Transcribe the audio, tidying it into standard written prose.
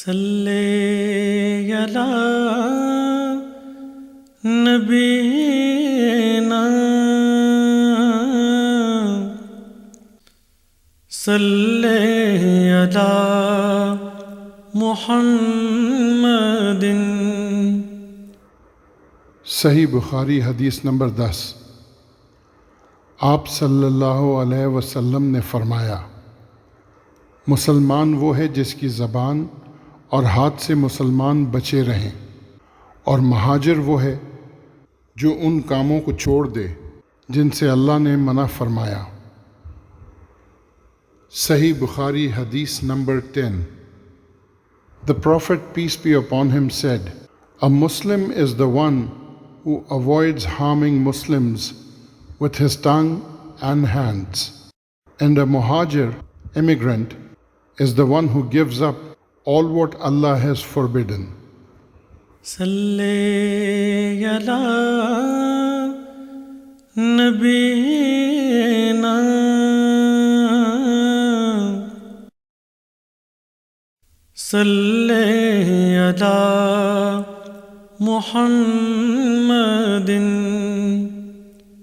صلی علی نبینا صلی علی محمد۔ صحیح بخاری حدیث نمبر 10۔ آپ صلی اللہ علیہ وسلم نے فرمایا، مسلمان وہ ہے جس کی زبان اور ہاتھ سے مسلمان بچے رہیں، اور مہاجر وہ ہے جو ان کاموں کو چھوڑ دے جن سے اللہ نے منع فرمایا۔ صحیح بخاری حدیث number 10۔ The Prophet, peace be upon him, said, "A Muslim is the one who avoids harming Muslims with his tongue and hands, and a muhajir, immigrant, is the one who gives up all what Allah has forbidden." صلی علی نبینا صلی علی محمد۔